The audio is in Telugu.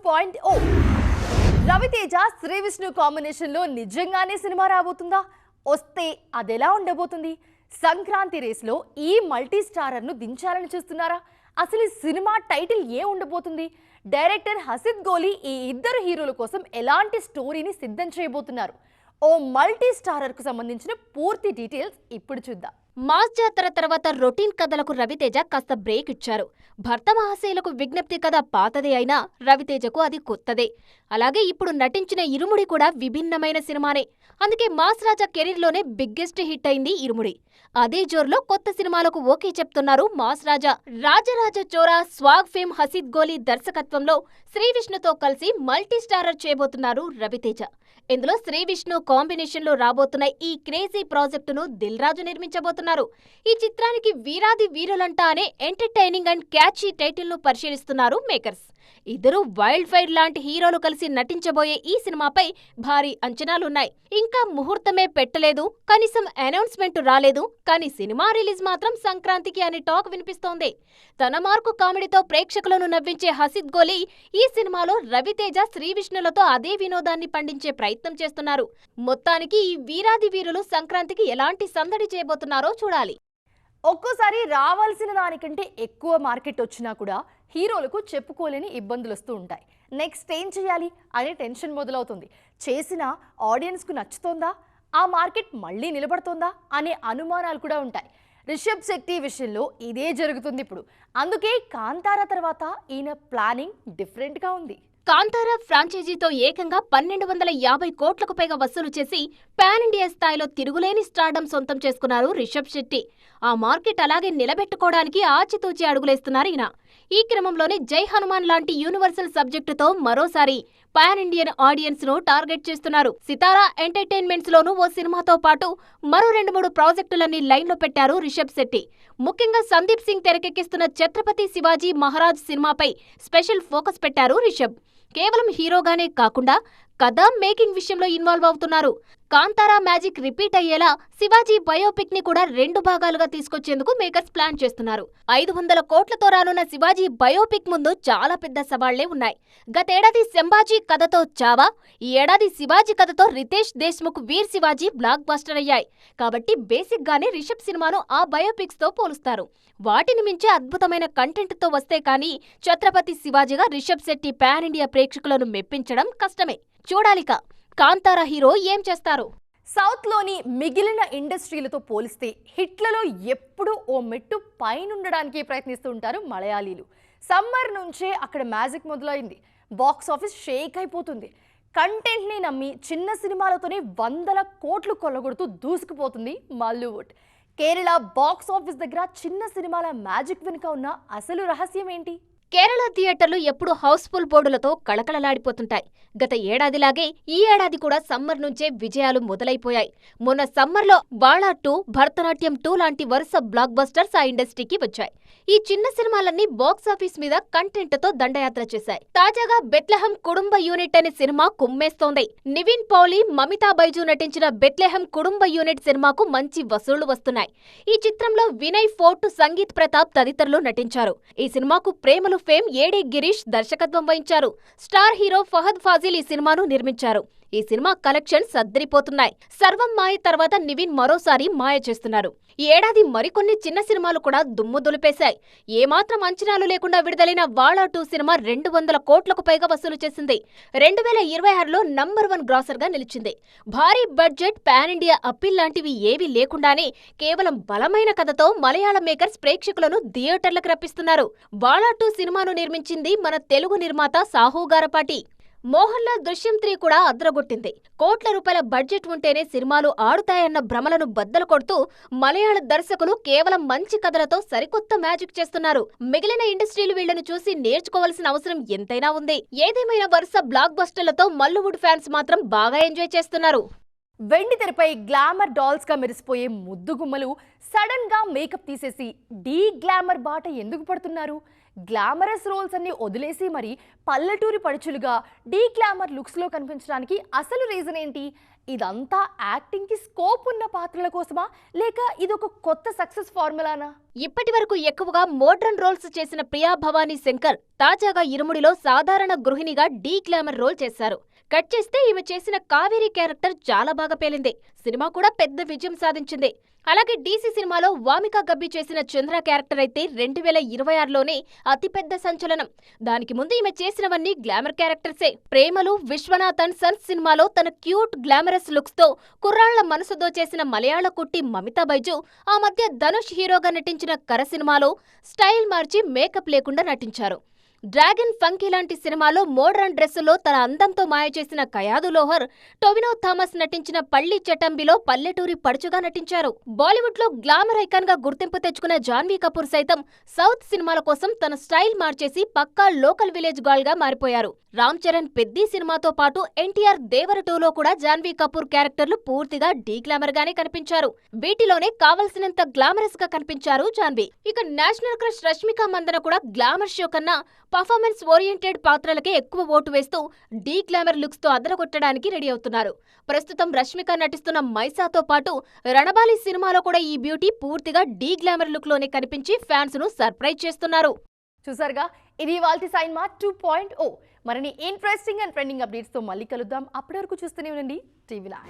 2.0 రవితేజ శ్రీ విష్ణు కాంబినేషన్ లో నిజంగానే సినిమా రాబోతుందా? వస్తే అదెలా ఉండబోతుంది? సంక్రాంతి రేస్ లో ఈ మల్టీ స్టారర్ ను దించాలని చూస్తున్నారా? అసలు సినిమా టైటిల్ ఏ ఉండబోతుంది? డైరెక్టర్ హసిద్ గోలి ఈ ఇద్దరు హీరోల కోసం ఎలాంటి స్టోరీని సిద్ధం చేయబోతున్నారు? ఓ మల్టీ స్టారర్ కు సంబంధించిన పూర్తి డీటెయిల్స్ ఇప్పుడు చూద్దాం. మాస్ జాతర తర్వాత రొటీన్ కథలకు రవితేజ కాస్త బ్రేక్ ఇచ్చారు. భర్త మహాశయులకు విజ్ఞప్తి కథ పాతదే అయినా రవితేజకు అది కొత్తదే. అలాగే ఇప్పుడు నటించిన ఇరుముడి కూడా విభిన్నమైన సినిమానే. అందుకే మాస్ రాజా కెరీర్లోనే బిగ్గెస్ట్ హిట్ అయింది ఇరుముడి. అదే జోర్లో కొత్త సినిమాలకు ఓకే చెప్తున్నారు మాస్ రాజా. రాజరాజ చోరా స్వాగ్ ఫేమ్ హసిద్ గోలి దర్శకత్వంలో శ్రీ విష్ణుతో కలిసి మల్టీ స్టారర్ చేయబోతున్నారు రవితేజ. ఇందులో శ్రీ విష్ణు కాంబినేషన్ లో రాబోతున్న ఈ క్రేజీ ప్రాజెక్టును దిల్ రాజు నిర్మించబోతున్నారు. ఈ చిత్రానికి వీరాది వీరులంటా అనే ఎంటర్టైనింగ్ అండ్ క్యాచీ టైటిల్ ను పరిశీలిస్తున్నారు మేకర్స్. ఇద్దరు వైల్డ్ ఫైర్ లాంటి హీరోలు కలిసి నటించబోయే ఈ సినిమాపై భారీ అంచనాలున్నాయి. ఇంకా ముహూర్తమే పెట్టలేదు, కనీసం అనౌన్స్మెంట్ రాలేదు. కానీ సినిమా రిలీజ్ మాత్రం సంక్రాంతికి అని టాక్ వినిపిస్తోంది. తన మార్కు కామెడీతో ప్రేక్షకులను నవ్వించే హసిద్ గోలి ఈ సినిమాలో రవితేజ శ్రీ విష్ణులతో అదే వినోదాన్ని పండించే ప్రయత్నం చేస్తున్నారు. మొత్తానికి ఈ వీరాది వీరులు సంక్రాంతికి ఎలాంటి సందడి చేయబోతున్నారో చూడాలి. ఒక్కోసారి రావాల్సిన దానికంటే ఎక్కువ మార్కెట్ వచ్చినా కూడా హీరోలకు చెప్పుకోలేని ఇబ్బందులు వస్తూ ఉంటాయి. నెక్స్ట్ ఏం చేయాలి అనే టెన్షన్ మొదలవుతుంది. చేసిన ఆడియన్స్కు నచ్చుతోందా, ఆ మార్కెట్ మళ్ళీ నిలబడుతోందా అనే అనుమానాలు కూడా ఉంటాయి. రిషబ్ శెట్టి విషయంలో ఇదే జరుగుతుంది ఇప్పుడు. అందుకే కాంతారా తర్వాత ఈయన ప్లానింగ్ డిఫరెంట్గా ఉంది. కాంతారా ఫ్రాంచైజీతో ఏకంగా 1250 కోట్లకు పైగా వసూలు చేసి పాన్ ఇండియా స్థాయిలో తిరుగులేని స్టార్డమ్ సొంతం చేసుకున్నారు రిషబ్ శెట్టి. ఆ మార్కెట్ అలాగే నిలబెట్టుకోవడానికి ఆచితూచి అడుగులేస్తున్నారు ఈయన. ఈ క్రమంలోనే జై హనుమాన్ లాంటి యూనివర్సల్ సబ్జెక్టుతో మరోసారి పాన్ ఇండియన్ ఆడియన్స్ ను టార్గెట్ చేస్తున్నారు. సితారా ఎంటర్టైన్మెంట్స్ లోనూ ఓ సినిమాతో పాటు మరో 2-3 ప్రాజెక్టులన్నీ లైన్ లో పెట్టారు రిషబ్ శెట్టి. ముఖ్యంగా సందీప్ సింగ్ తెరకెక్కిస్తున్న ఛత్రపతి శివాజీ మహారాజ్ సినిమాపై స్పెషల్ ఫోకస్ పెట్టారు రిషబ్. కేవలం హీరోగానే కాకుండా కథ మేకింగ్ విషయంలో ఇన్వాల్వ్ అవుతున్నారు. కాంతారా మ్యాజిక్ రిపీట్ అయ్యేలా శివాజీ బయోపిక్ ని కూడా 2 భాగాలుగా తీసుకొచ్చేందుకు మేకర్స్ ప్లాన్ చేస్తున్నారు. 500 కోట్లతో రానున్న శివాజీ బయోపిక్ ముందు చాలా పెద్ద సవాళ్లే ఉన్నాయి. గతేడాది సంభాజీ కథతో చావా, ఈ ఏడాది శివాజీ కథతో రితేష్ దేశ్ముఖ్ వీర్ శివాజీ బ్లాక్ బస్టర్ అయ్యాయి. కాబట్టి బేసిక్ గానే రిషబ్ సినిమాను ఆ బయోపిక్స్ తో పోలుస్తారు. వాటిని మించి అద్భుతమైన కంటెంట్ తో వస్తే కానీ ఛత్రపతి శివాజీగా రిషబ్ శెట్టి పాన్ ఇండియా ప్రేక్షకులను మెప్పించడం కష్టమే. చూడాలిక కాంతారా హీరో ఏం చేస్తారు. సౌత్ లోని మిగిలిన ఇండస్ట్రీలతో పోలిస్తే హిట్లలో ఎప్పుడూ ఓ మెట్టు పైనుండడానికి ప్రయత్నిస్తూ ఉంటారు మలయాళీలు. సమ్మర్ నుంచే అక్కడ మ్యాజిక్ మొదలైంది. బాక్స్ ఆఫీస్ షేక్ అయిపోతుంది. కంటెంట్ని నమ్మి చిన్న సినిమాలతోనే 100 కోట్లు కొల్లగొడుతూ దూసుకుపోతుంది మాలీవుడ్. కేరళ బాక్స్ ఆఫీస్ దగ్గర చిన్న సినిమాల మ్యాజిక్ వెనుక ఉన్న అసలు రహస్యం ఏంటి? కేరళ థియేటర్లు ఎప్పుడు హౌస్ఫుల్ బోర్డులతో కళకళలాడిపోతుంటాయి. గత ఏడాదిలాగే ఈ ఏడాది కూడా సమ్మర్ నుంచే విజయాలు మొదలైపోయాయి. మొన్న సమ్మర్లో బాళా 2, భరతనాట్యం 2 లాంటి వరుస బ్లాక్ బస్టర్స్ ఆ ఇండస్ట్రీకి వచ్చాయి. ఈ చిన్న సినిమాలన్నీ బాక్సాఫీస్ మీద కంటెంట్ తో దండయాత్ర చేశాయి. తాజాగా బెత్లెహం కుటుంబ యూనిట్ అనే సినిమా కుమ్మేస్తోంది. నివిన్ పౌలి, మమితా బైజు నటించిన బెత్లెహం కుటుంబ యూనిట్ సినిమాకు మంచి వసూళ్లు వస్తున్నాయి. ఈ చిత్రంలో వినయ్ ఫోర్ట్, సంగీత్ ప్రతాప్ తదితరులు నటించారు. ఈ సినిమాకు ప్రేమలు ఫేమ్ ఏడి గిరీష్ దర్శకత్వం వహించారు. స్టార్ హీరో ఫహద్ ఫాజిల్ ఈ సినిమాను నిర్మించారు. ఈ సినిమా కలెక్షన్స్ అద్దరిపోతున్నాయి. సర్వం మాయ తర్వాత నివిన్ మరోసారి మాయ చేస్తున్నారు. ఈ ఏడాది మరికొన్ని చిన్న సినిమాలు కూడా దుమ్ము దులిపేశాయి. ఏమాత్రం అంచనాలు లేకుండా విడుదలైన వాళా 2 సినిమా 200 కోట్లకు పైగా వసూలు చేసింది. 2026లో నంబర్ 1 గ్రాసర్ గా నిలిచింది. భారీ బడ్జెట్, పాన్ ఇండియా అప్పీల్ లాంటివి ఏవీ లేకుండానే కేవలం బలమైన కథతో మలయాళ మేకర్స్ ప్రేక్షకులను థియేటర్లకు రప్పిస్తున్నారు. వాళా 2 సినిమాను నిర్మించింది మన తెలుగు నిర్మాత సాహు గారపాటి. మోహన్ లాల్ దృశ్యం 3 కూడా అదరగొట్టింది. కోట్ల రూపాయల బడ్జెట్ ఉంటేనే సినిమాలు ఆడుతాయన్న భ్రమలను బద్దలు కొడుతూ మలయాళ దర్శకులు కేవలం మంచి కథలతో సరికొత్త మ్యాజిక్ చేస్తున్నారు. మిగిలిన ఇండస్ట్రీలు వీళ్లను చూసి నేర్చుకోవాల్సిన అవసరం ఎంతైనా ఉంది. ఏదేమైనా వరుస బ్లాక్ బస్టర్లతో మల్లీవుడ్ ఫ్యాన్స్ మాత్రం బాగా ఎంజాయ్ చేస్తున్నారు. వెండి తెరపై గ్లామర్ డాల్స్ గా మెరిసిపోయే ముద్దుగుమ్మలు సడన్ గా మేకప్ తీసేసి డీ గ్లామర్ బాట ఎందుకు పడుతున్నారు? గ్లామరస్ రోల్స్ అన్ని వదిలేసి మరి పల్లెటూరి పడుచులుగా డీ గ్లామర్ లుక్స్ లో కనిపించడానికి అసలు రీజన్ ఏంటి? ఇదంతా యాక్టింగ్ కి స్కోప్ ఉన్న పాత్రల కోసమా లేక ఇదొక కొత్త సక్సెస్ ఫార్ములానా? ఇప్పటి వరకు ఎక్కువగా మోడ్రన్ రోల్స్ చేసిన ప్రియా భవానీ శంకర్ తాజాగా ఇరుముడిలో సాధారణ గృహిణిగా డీ గ్లామర్ రోల్ చేశారు. కట్ చేస్తే ఈమె చేసిన కావేరి క్యారెక్టర్ చాలా బాగా పేలింది. సినిమా కూడా పెద్ద విజయం సాధించింది. అలాగే డీసీ సినిమాలో వామికా గబ్బి చేసిన చంద్ర క్యారెక్టర్ అయితే 2026లోనే అతిపెద్ద సంచలనం. దానికి ముందు ఈమె చేసినవన్నీ గ్లామర్ క్యారెక్టర్సే. ప్రేమలు, విశ్వనాథ్ అండ్ సన్స్ సినిమాలో తన క్యూట్ గ్లామరస్ లుక్స్ తో కుర్రాళ్ల మనసు దోచేసిన మలయాళ కుట్టి మమితా బైజు ఆ మధ్య ధనుష్ హీరోగా నటించిన కర సినిమాలో స్టైల్ మార్చి మేకప్ లేకుండా నటించారు. డ్రాగన్ ఫంకీ లాంటి సినిమాలో మోడ్రన్ డ్రెస్సులో తన అందంతో మాయ చేసిన కయాదు లోహర్, టొవినో థామస్ నటించిన పల్లి చటంబిలో పల్లెటూరి పడుచుగా నటించారు. బాలీవుడ్ లో గ్లామర్ ఐకాన్ గా గుర్తింపు తెచ్చుకున్న జాన్వీ కపూర్ సైతం సౌత్ సినిమాల కోసం తన స్టైల్ మార్చేసి పక్కా లోకల్ విలేజ్ గర్ల్ గా మారిపోయారు. రామ్ చరణ్ పెద్ది సినిమాతో పాటు ఎన్టీఆర్ దేవర 2లో కూడా జాన్వీ కపూర్ క్యారెక్టర్లు పూర్తిగా డీ గ్లామర్ గానే కనిపించారు. వీటిలోనే కావలసినంత గ్లామరస్ గా కనిపించారు జాన్వీ. ఇక నేషనల్ క్రష్ రష్మిక మందన కూడా గ్లామర్ షో కన్నా పర్ఫార్మెన్స్ ఓరియంటెడ్ పాత్రలకే ఎక్కువ ఓటు వేస్తూ డీ గ్లామర్ లుక్స్ తో అదరగొట్టడానికి రెడీ అవుతున్నారు. ప్రస్తుతం రష్మిక నటిస్తున్న మైసాతో పాటు రణబాలి సినిమాలో కూడా ఈ బ్యూటీ పూర్తిగా డీ గ్లామర్ లుక్ లోనే కనిపించి ఫ్యాన్స్ ను సర్ప్రైజ్ చేస్తున్నారు. చూసారుగా, ఇది ఇవాల్టి సైన్మా 2.0. మరిన్ని ఇంట్రెస్టింగ్ అండ్ ట్రెండింగ్ అప్డేట్స్ తో మళ్ళీ కలుద్దాం. అప్పటి వరకు చూస్తూనే ఉండండి టీవీ9.